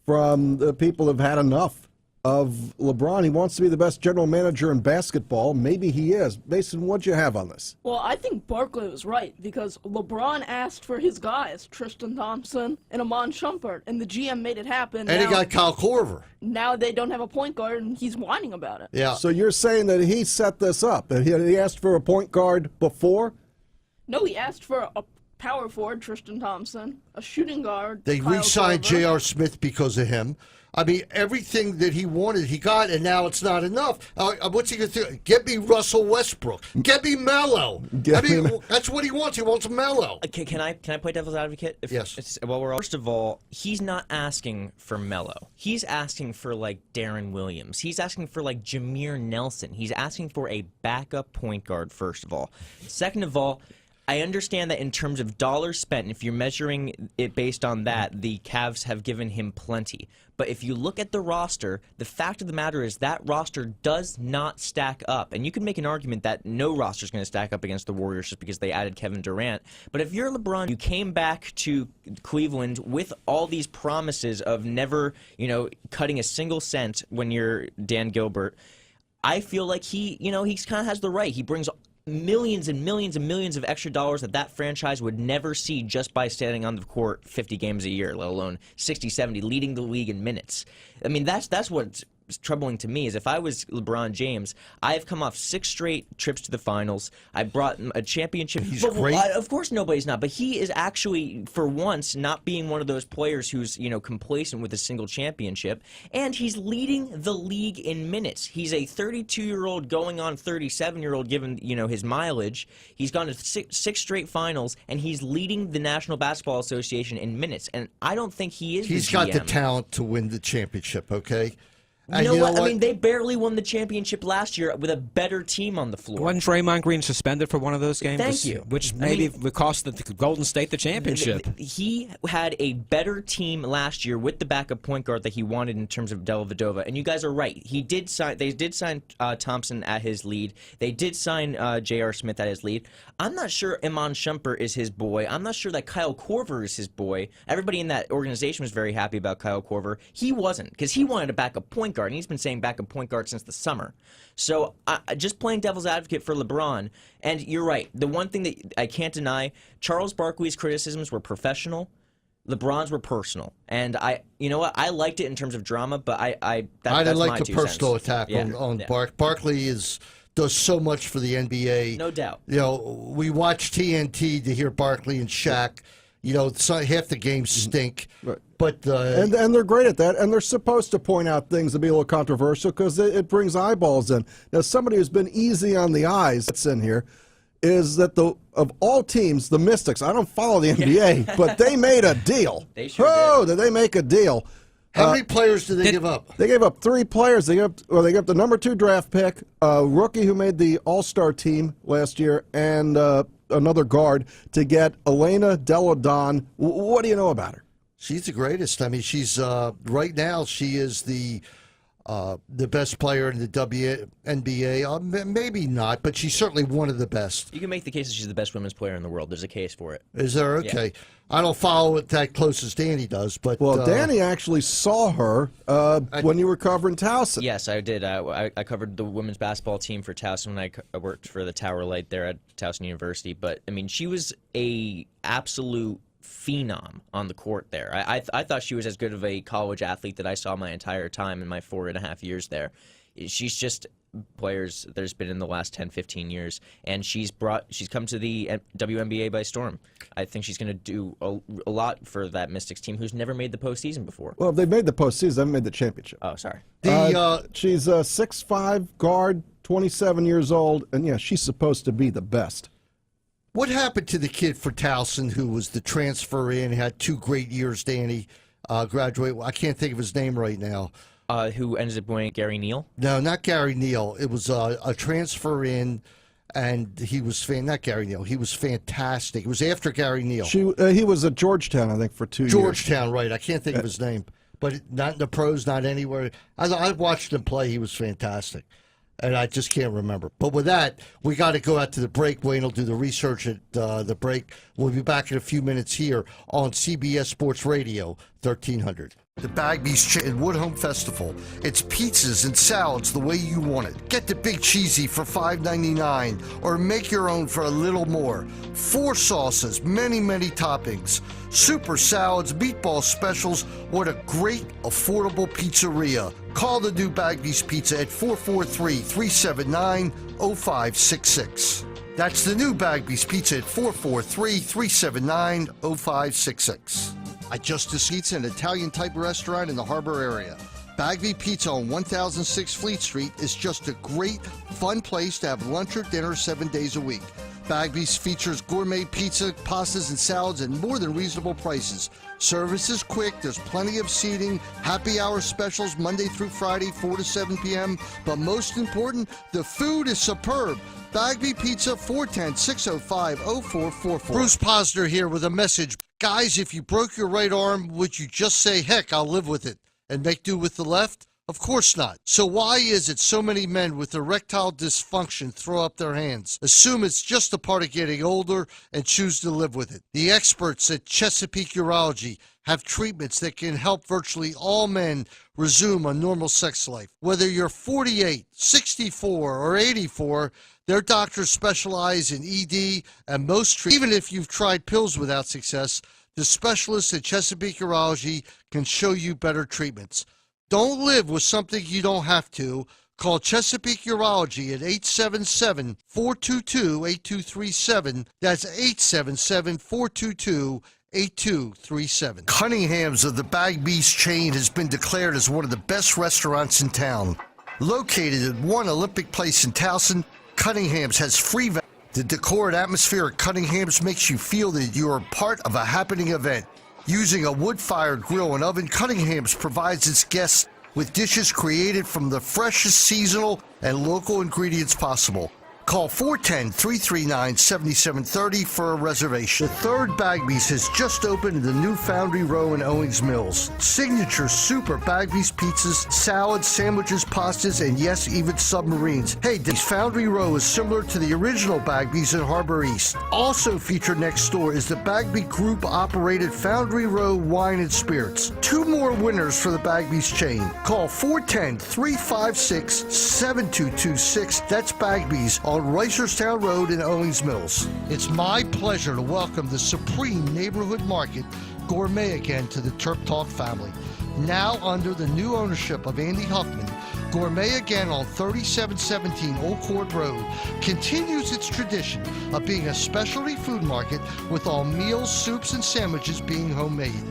from the people who've had enough of LeBron. He wants to be the best general manager in basketball. Maybe he is. Mason, what'd you have on this? Well, I think Barkley was right because LeBron asked for his guys, Tristan Thompson and Amon Shumpert, and the GM made it happen. And he got Kyle Korver. Now they don't have a point guard, and he's whining about it. Yeah. So you're saying that he set this up, that he asked for a point guard before? No, he asked for a power forward, Tristan Thompson, a shooting guard. They Kyle re-signed Korver. J.R. Smith because of him. I mean, everything that he wanted, he got, and now it's not enough. What's he going to do? Get me Russell Westbrook. Get me Melo. That's what he wants. He wants Melo. Can I play devil's advocate? Yes. First of all, he's not asking for Melo. He's asking for like Darren Williams. He's asking for like Jameer Nelson. He's asking for a backup point guard. First of all, second of all, I understand that in terms of dollars spent, and if you're measuring it based on that, the Cavs have given him plenty. But if you look at the roster, the fact of the matter is that roster does not stack up. And you can make an argument that no roster is going to stack up against the Warriors just because they added Kevin Durant. But if you're LeBron, you came back to Cleveland with all these promises of never, cutting a single cent when you're Dan Gilbert. I feel like he kind of has the right. He brings millions and millions and millions of extra dollars that franchise would never see just by standing on the court 50 games a year, let alone 60, 70, leading the league in minutes. I mean, that's what's troubling to me is if I was LeBron James, I've come off 6 straight trips to the finals. I brought a championship. He's great. Of course nobody's not, but he is actually, for once, not being one of those players who's, complacent with a single championship, and he's leading the league in minutes. He's a 32-year-old going on 37-year-old given, his mileage. He's gone to 6 straight finals, and he's leading the National Basketball Association in minutes, and I don't think he is He's the got GM. the talent to win the championship, okay? You know what? I mean, they barely won the championship last year with a better team on the floor. Wasn't Draymond Green suspended for one of those games? Thank you. Which maybe would cost the Golden State the championship. He had a better team last year with the backup point guard that he wanted in terms of Dellavedova. And you guys are right. They did sign Thompson at his lead. They did sign J.R. Smith at his lead. I'm not sure Iman Shumpert is his boy. I'm not sure that Kyle Korver is his boy. Everybody in that organization was very happy about Kyle Korver. He wasn't, because he wanted a backup point guard, and he's been saying backup point guard since the summer. So just playing devil's advocate for LeBron, and you're right. The one thing that I can't deny, Charles Barkley's criticisms were professional. LeBron's were personal, and you know what? I liked it in terms of drama, but I didn't like my the 2 personal cents. attack Yeah, on yeah. Barkley does so much for the NBA. No doubt. We watch TNT to hear Barkley and Shaq. Half the games stink. Right. But and they're great at that, and they're supposed to point out things that be a little controversial because it brings eyeballs in. Now, somebody who's been easy on the eyes that's in here is that of all teams, the Mystics, I don't follow the NBA, but they made a deal. They sure did they make a deal? how many players did they give up? They gave up 3 players. They gave up the number 2 draft pick, a rookie who made the All-Star team last year, and another guard to get Elena Deladon. What do you know about her? She's the greatest. I mean, she's right now. She is the the best player in the WNBA. Maybe not, but she's certainly one of the best. You can make the case that she's the best women's player in the world. There's a case for it. Is there? Okay. Yeah. I don't follow it that close as Danny does, but Danny actually saw her when you were covering Towson. Yes, I did. I covered the women's basketball team for Towson when I worked for the Tower Light there at Towson University. But I mean, she was a absolute phenom on the court there. I thought she was as good of a college athlete that I saw my entire time in my 4.5 years there. She's just players there's been in the last 10, 15 years, and she's come to the WNBA by storm. I think she's going to do a lot for that Mystics team, who's never made the postseason before. Well, they've made the postseason. They haven't made the championship. Oh, sorry. She's a 6'5" guard, 27 years old, and yeah, she's supposed to be the best. What happened to the kid for Towson who was the transfer in, had 2 great years, Danny, graduate? I can't think of his name right now. Who ended up going Gary Neal? No, not Gary Neal. It was a transfer in, and he was not Gary Neal. He was fantastic. It was after Gary Neal. He was at Georgetown, I think, for 2 years. Georgetown, right. I can't think of his name. But not in the pros, not anywhere. I watched him play. He was fantastic. And I just can't remember. But with that, we got to go out to the break. Wayne will do the research at the break. We'll be back in a few minutes here on CBS Sports Radio 1300. The Bagby's and Woodhome Festival. It's pizzas and salads the way you want it. Get the Big Cheesy for $5.99 or make your own for a little more. 4 sauces, many, many toppings. Super salads, meatball specials. What a great, affordable pizzeria. Call the new Bagby's Pizza at 443-379-0566. That's the new Bagby's Pizza at 443-379-0566. I Justice Eats, an Italian-type restaurant in the harbor area. Bagby Pizza on 1006 Fleet Street is just a great, fun place to have lunch or dinner 7 days a week. Bagby's features gourmet pizza, pastas, and salads at more than reasonable prices. Service is quick, there's plenty of seating, happy hour specials Monday through Friday, 4 to 7 p.m. But most important, the food is superb. Bagby Pizza, 410-605-0444. Bruce Posner here with a message. Guys, if you broke your right arm, would you just say, heck, I'll live with it, and make do with the left? Of course not. So why is it so many men with erectile dysfunction throw up their hands, assume it's just a part of getting older, and choose to live with it? The experts at Chesapeake Urology have treatments that can help virtually all men resume a normal sex life. Whether you're 48, 64, or 84, their doctors specialize in ED and most treatments. Even if you've tried pills without success, the specialists at Chesapeake Urology can show you better treatments. Don't live with something you don't have to. Call Chesapeake Urology at 877-422-8237. That's 877-422-8237. Cunningham's of the Bagby's chain has been declared as one of the best restaurants in town. Located at One Olympic Place in Towson, Cunningham's has free. The decor and atmosphere at Cunningham's makes you feel that you are part of a happening event. Using a wood-fired grill and oven, Cunningham's provides its guests with dishes created from the freshest seasonal and local ingredients possible. Call 410-339-7730 for a reservation. The third Bagby's has just opened in the new Foundry Row in Owings Mills. Signature super Bagby's pizzas, salads, sandwiches, pastas, and yes, even submarines. Hey, this Foundry Row is similar to the original Bagby's in Harbor East. Also featured next door is the Bagby Group-operated Foundry Row Wine and Spirits. 2 more winners for the Bagby's chain. Call 410-356-7226. That's Bagby's on Reisterstown Road in Owings Mills. It's my pleasure to welcome the Supreme Neighborhood Market Gourmet again to the Terp Talk family. Now under the new ownership of Andy Huffman, Gourmet Again on 3717 Old Court Road continues its tradition of being a specialty food market with all meals, soups, and sandwiches being homemade.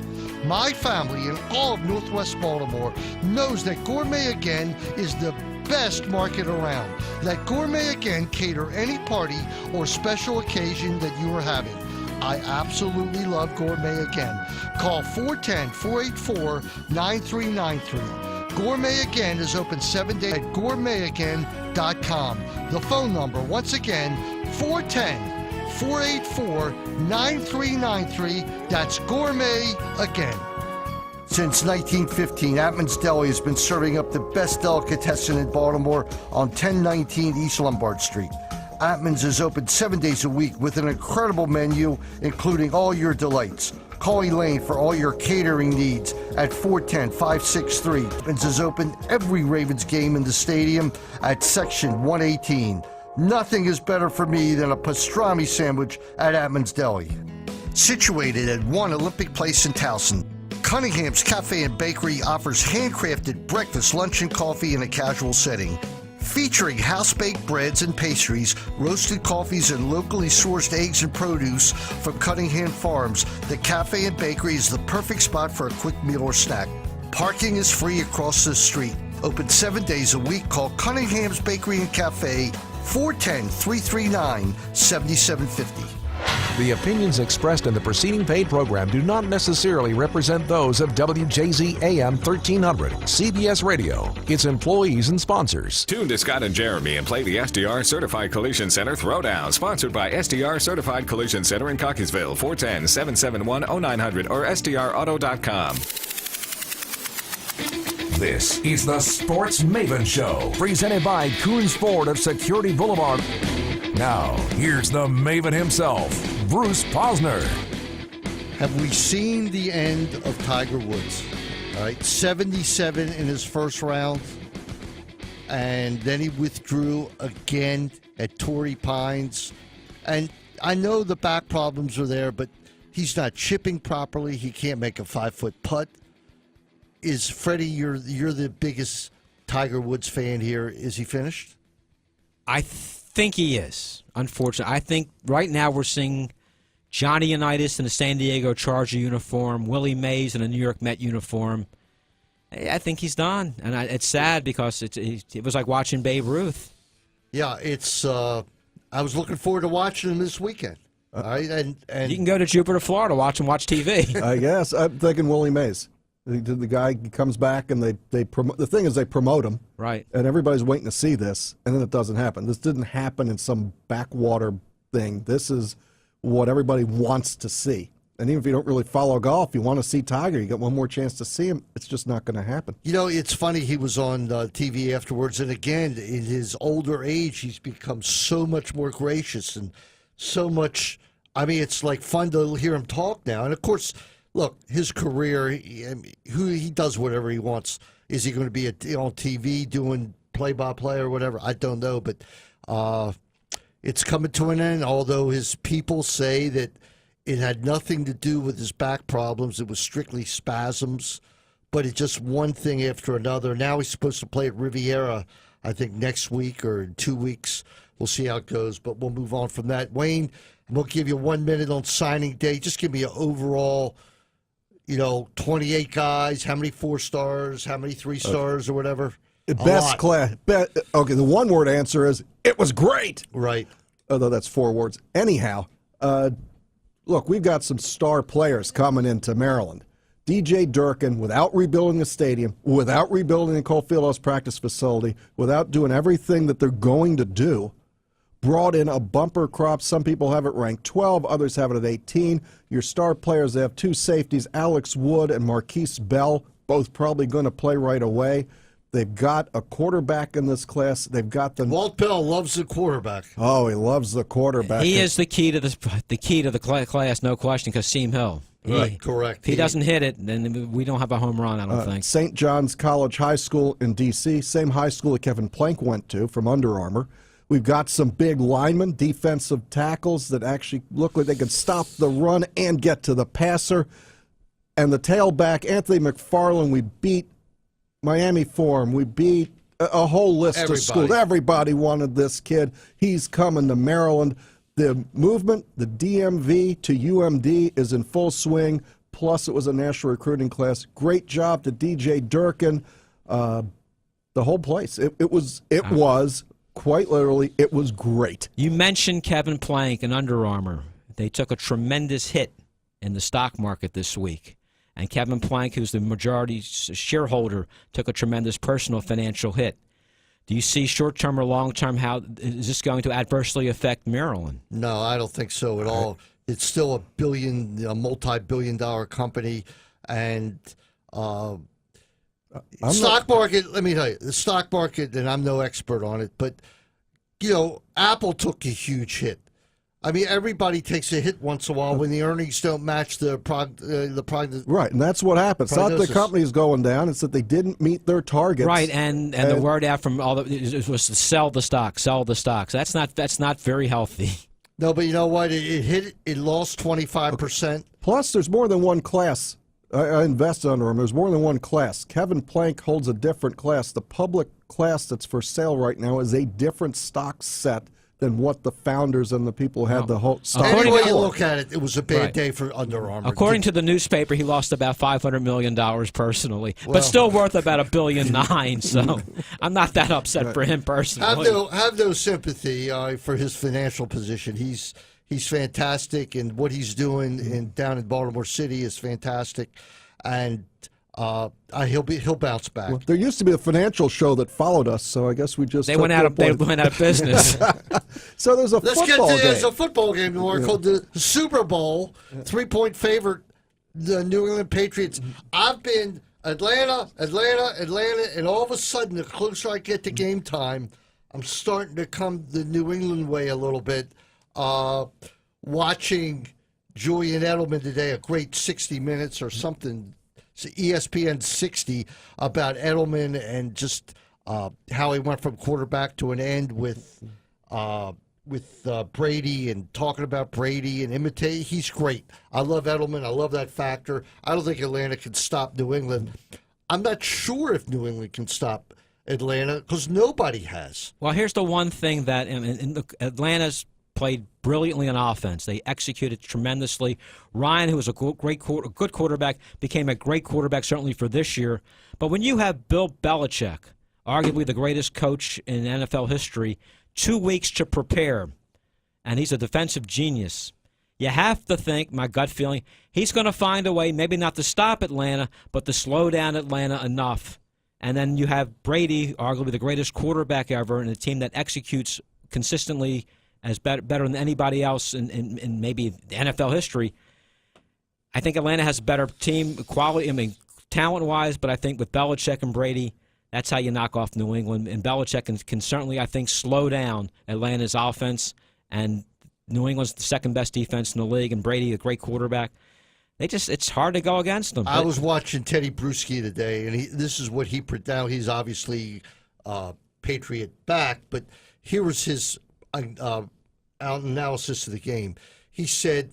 My family and all of Northwest Baltimore knows that Gourmet Again is the best market around. Let Gourmet Again cater any party or special occasion that you are having. I absolutely love Gourmet Again. Call 410-484-9393. Gourmet Again is open 7 days at gourmetagain.com. The phone number, once again, 410-484-9393. That's Gourmet Again. Since 1915, Atman's Deli has been serving up the best delicatessen in Baltimore on 1019 East Lombard Street. Atman's is open 7 days a week with an incredible menu, including all your delights. Call Elaine for all your catering needs at 410-563. Atman's is open every Ravens game in the stadium at Section 118. Nothing is better for me than a pastrami sandwich at Atman's Deli. Situated at 1 Olympic Place in Towson, Cunningham's Cafe and Bakery offers handcrafted breakfast, lunch, and coffee in a casual setting. Featuring house-baked breads and pastries, roasted coffees, and locally sourced eggs and produce from Cunningham Farms, the Cafe and Bakery is the perfect spot for a quick meal or snack. Parking is free across the street. Open 7 days a week. Call Cunningham's Bakery and Cafe, 410-339-7750. The opinions expressed in the preceding paid program do not necessarily represent those of WJZ AM 1300, CBS Radio, its employees and sponsors. Tune to Scott and Jeremy and play the SDR Certified Collision Center Throwdown, sponsored by SDR Certified Collision Center in Cockeysville, 410-771-0900 or SDRauto.com. This is the Sports Maven Show, presented by Koons Ford of Security Boulevard. Now, here's the Maven himself, Bruce Posner. Have we seen the end of Tiger Woods? All right, 77 in his first round, and then he withdrew again at Torrey Pines. And I know the back problems are there, but he's not chipping properly. He can't make a 5-foot putt. Is Freddy, you're the biggest Tiger Woods fan here. Is he finished? I think he is, unfortunately. I think right now we're seeing Johnny Unitas in a San Diego Charger uniform, Willie Mays in a New York Met uniform. I think he's done, and it's sad because it was like watching Babe Ruth. Yeah, it's. I was looking forward to watching him this weekend. All right, and you can go to Jupiter, Florida, watch TV. I guess I'm thinking Willie Mays. The guy comes back and they promote. The thing is, they promote him, right? And everybody's waiting to see this, and then it doesn't happen. This didn't happen in some backwater thing. This is what everybody wants to see. And even if you don't really follow golf, you want to see Tiger. You get one more chance to see him. It's just not going to happen. You know, it's funny. He was on TV afterwards, and again, in his older age, he's become so much more gracious and so much. I mean, it's like fun to hear him talk now. And of course, look, his career, he does whatever he wants. Is he going to be on TV doing play-by-play or whatever? I don't know, but it's coming to an end, although his people say that it had nothing to do with his back problems. It was strictly spasms, but it's just one thing after another. Now he's supposed to play at Riviera, I think, next week or in 2 weeks. We'll see how it goes, but we'll move on from that. Wayne, I'm going to give you 1 minute on signing day. Just give me an overall, 28 guys, how many 4 stars, how many 3 stars or whatever? Best class. Okay, the one-word answer is, it was great. Right. Although that's 4 words. Anyhow, look, we've got some star players coming into Maryland. DJ Durkin, without rebuilding the stadium, without rebuilding the Cole Fieldhouse practice facility, without doing everything that they're going to do, brought in a bumper crop. Some people have it ranked 12, others have it at 18. Your star players, they have 2 safeties, Alex Wood and Marquise Bell, both probably going to play right away. They've got a quarterback in this class. They've got the Walt Bell loves the quarterback. Oh, he loves the quarterback. He is the key to the class, no question. Kasim Hill. Right, correct. If he doesn't hit it, then we don't have a home run, I don't think. St. John's College High School in D.C., same high school that Kevin Plank went to from Under Armour. We've got some big linemen, defensive tackles that actually look like they can stop the run and get to the passer. And the tailback, Anthony McFarland, we beat Miami Forum. We beat a whole list of schools. Everybody wanted this kid. He's coming to Maryland. The movement, the DMV to UMD is in full swing. Plus, it was a national recruiting class. Great job to DJ Durkin. The whole place. It was quite literally, it was great. You mentioned Kevin Plank and Under Armour. They took a tremendous hit in the stock market this week. And Kevin Plank, who's the majority shareholder, took a tremendous personal financial hit. Do you see short-term or long-term, how is this going to adversely affect Maryland? No, I don't think so at all. It's still a multi-billion-dollar company, and Stock market, let me tell you, the stock market, and I'm no expert on it, but, Apple took a huge hit. I mean, everybody takes a hit once in a while when the earnings don't match the prognosis. Right, and that's what happens. It's not that the company's going down; it's that they didn't meet their targets. Right, and the word out from all it was to sell the stock. That's not very healthy. No, but you know what? It lost 25%. Plus, there's more than one class. I invested under him. There's more than one class. Kevin Plank holds a different class. The public class that's for sale right now is a different stock set than what the founders and the people had the whole stock. Any way you look at it, it was a bad day for Under Armour. According to the newspaper, he lost about $500 million personally, but still worth about $1.9 billion. So I'm not that upset for him personally. Have no sympathy for his financial position. He's fantastic, and what he's doing down in Baltimore City is fantastic, and he'll bounce back. Well, there used to be a financial show that followed us, so I guess we just they went out of business. So there's there's a football game tomorrow called the Super Bowl. 3-point favorite, the New England Patriots. I've been Atlanta, and all of a sudden, the closer I get to game time, I'm starting to come the New England way a little bit. Watching Julian Edelman today, a great 60 minutes or something. ESPN 60 about Edelman and just how he went from quarterback to an end with Brady and talking about Brady and imitate. He's great. I love Edelman. I love that factor. I don't think Atlanta can stop New England. I'm not sure if New England can stop Atlanta because nobody has. Well, here's the one thing that Atlanta's played brilliantly on offense. They executed tremendously. Ryan, who was a good quarterback, became a great quarterback certainly for this year. But when you have Bill Belichick, arguably the greatest coach in NFL history, 2 weeks to prepare, and he's a defensive genius, you have to think, my gut feeling, he's going to find a way, maybe not to stop Atlanta, but to slow down Atlanta enough. And then you have Brady, arguably the greatest quarterback ever, and a team that executes consistently as better than anybody else in maybe the NFL history. I think Atlanta has a better team quality, talent-wise, but I think with Belichick and Brady, that's how you knock off New England. And Belichick can certainly, I think, slow down Atlanta's offense. And New England's the second-best defense in the league, and Brady, a great quarterback. It's hard to go against them. I was watching Teddy Bruschi today, and this is what he put down. He's obviously Patriot back, but here was his analysis of the game. He said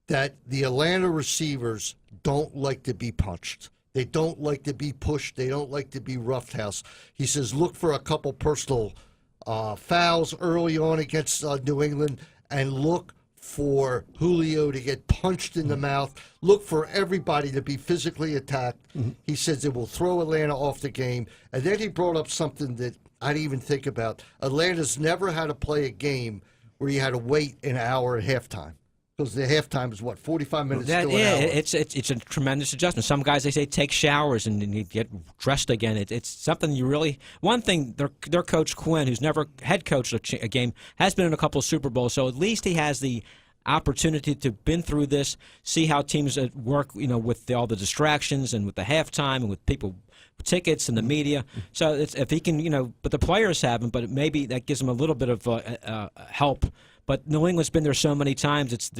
that the Atlanta receivers don't like to be punched. They don't like to be pushed. They don't like to be roughhouse. He says look for a couple personal fouls early on against New England, and look for Julio to get punched in the mouth. Look for everybody to be physically attacked. Mm-hmm. He says it will throw Atlanta off the game. And then he brought up something that I didn't even think about. Atlanta's never had to play a game where you had to wait an hour at halftime. Because the halftime is, 45 minutes to an hour? It's a tremendous adjustment. Some guys, they say, take showers and you get dressed again. It's something you really... One thing, their coach, Quinn, who's never head coached a game, has been in a couple of Super Bowls, so at least he has the opportunity to been through this, see how teams work, with all the distractions and with the halftime and with people... tickets and the media. So if he can, but the players haven't, but maybe that gives them a little bit of help. But New England's been there so many times.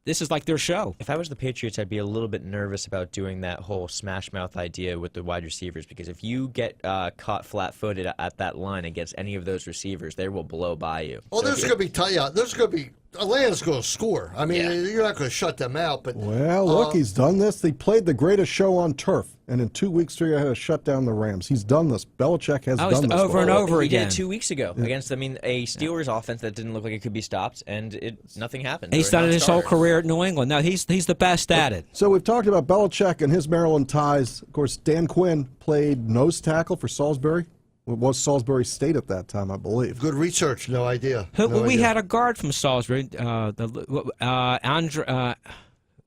This is like their show. If I was the Patriots, I'd be a little bit nervous about doing that whole smash mouth idea with the wide receivers, because if you get caught flat-footed at that line against any of those receivers, they will blow by you. Well, there's going to be Atlanta's going to score. I mean, you're not going to shut them out. But well, look, he's done this. They played the greatest show on turf, and in 2 weeks, he had to shut down the Rams. He's done this. Belichick has done this over and over he again. Did it 2 weeks ago against, a Steelers offense that didn't look like it could be stopped, and nothing happened. He's done it his whole career at New England. No, he's the best at it. So we've talked about Belichick and his Maryland ties. Of course, Dan Quinn played nose tackle for Salisbury. It was Salisbury State at that time, I believe. Good research. No idea. We had a guard from Salisbury, Andre,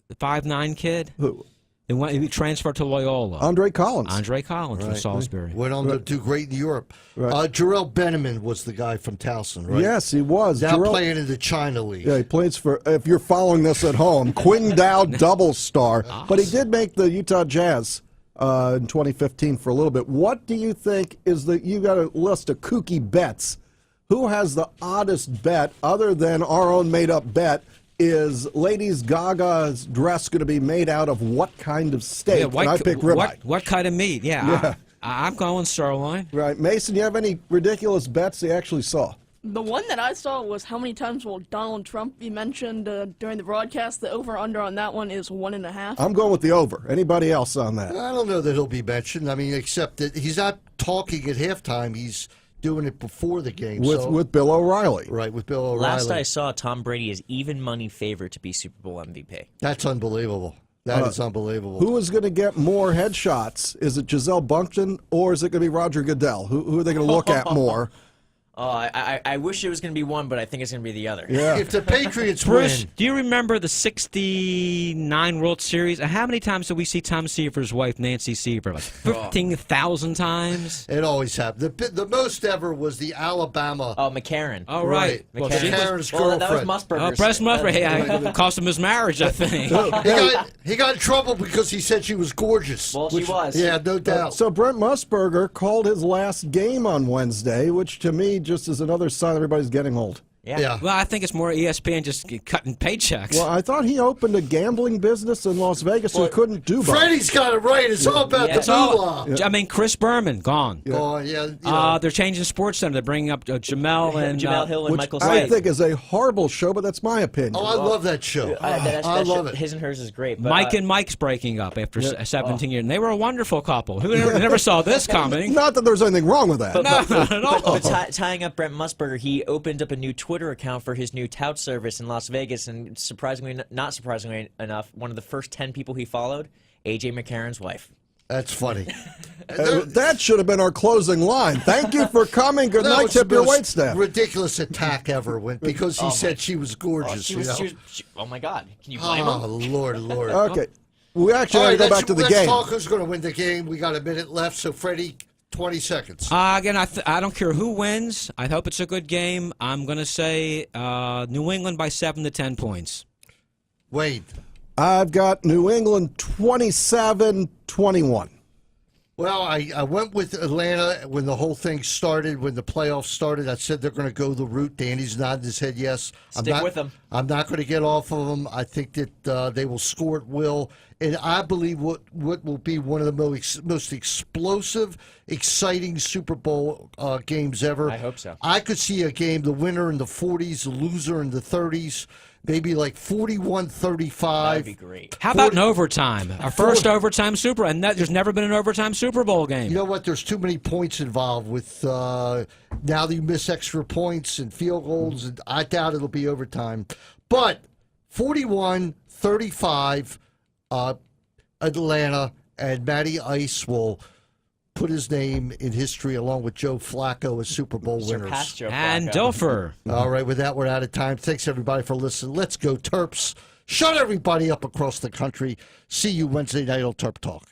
the 5'9" kid. Who? He transferred to Loyola. Andre Collins. From Salisbury. Went on to do great in Europe. Right. Jarrell Benjamin was the guy from Towson, right? Yes, he was. Now playing in the China League. Yeah, he plays for, if you're following this at home, Qingdao double star. But he did make the Utah Jazz in 2015 for a little bit. What do you think is you got a list of kooky bets? Who has the oddest bet, other than our own made-up bet, is Lady Gaga's dress going to be made out of what kind of steak? Yeah, and I pick ribeye. What kind of meat? Yeah. I'm going sirloin. Right. Mason, you have any ridiculous bets you actually saw? The one that I saw was how many times will Donald Trump be mentioned during the broadcast. The over-under on that one is 1.5. I'm going with the over. Anybody else on that? I don't know that he'll be mentioned. I mean, except that he's not talking at halftime. He's doing it before the game. With Bill O'Reilly. Right, with Bill O'Reilly. Last I saw, Tom Brady is even money favorite to be Super Bowl MVP. That's unbelievable. That is unbelievable. Who is going to get more headshots? Is it Gisele Bündchen or is it going to be Roger Goodell? Who are they going to look at more? I wish it was going to be one, but I think it's going to be the other. Yeah. If the Patriots Bruce, win. do you remember the 69 World Series? How many times did we see Tom Seaver's wife, Nancy Seaver? Like 15,000 times? It always happened. The most ever was the Alabama. Oh, McCarron. Oh, right. Well, McCarron. McCarron's Well, girlfriend. that was Musburger's. Oh, Brett Musburger. Cost him his marriage, I think. He got in trouble because he said she was gorgeous. Well, she was. Yeah, no doubt. So Brent Musburger called his last game on Wednesday, which to me just is another sign everybody's getting old. Yeah. Well, I think it's more ESPN just cutting paychecks. Well, I thought he opened a gambling business in Las Vegas so he couldn't do both. Freddie's got it right. It's all about the moolah. I mean, Chris Berman, gone. Oh, yeah. They're changing Sports Center. They're bringing up Jamel and Jamel Hill and which Michael I Slade. think is a horrible show, but that's my opinion. Oh, I love that show. I love it. His and hers is great. But, Mike and Mike's breaking up after 17 years. And they were a wonderful couple. Who never saw this coming? Not that there's anything wrong with that. No, not at all. But tying up Brent Musburger, he opened up a new Twitter account for his new tout service in Las Vegas, and not surprisingly enough, one of the first 10 people he followed, A.J. McCarron's wife. That's funny. That should have been our closing line. Thank you for coming. Good night. It's the Tip your most waitstaff. ridiculous attack ever because he said she was gorgeous. She was, oh my God! Can you blame Oh, him? Lord. Okay. We actually All have to right, go back to the let's game. talk who's going to win the game. We got a minute left, so Freddie, 20 seconds. Again, I don't care who wins. I hope it's a good game. I'm going to say New England by 7 to 10 points. Wade. I've got New England 27-21. Well, I went with Atlanta when the whole thing started, when the playoffs started. I said they're going to go the route. Danny's nodding his head yes. Stick with them. I'm not going to get off of them. I think that they will score at will. And I believe what will be one of the most explosive, exciting Super Bowl games ever. I hope so. I could see a game, the winner in the 40s, the loser in the 30s. Maybe like 41-35. That'd be great. How about an overtime? Our first overtime Super, and there's never been an overtime Super Bowl game. You know what? There's too many points involved with now that you miss extra points and field goals, and I doubt it'll be overtime. But 41-35, Atlanta, and Matty Ice will put his name in history along with Joe Flacco as Super Bowl winners. Surpass Joe And Flacco. Dilfer. All right, with that, we're out of time. Thanks, everybody, for listening. Let's go, Terps. Shut everybody up across the country. See you Wednesday night on Terp Talk.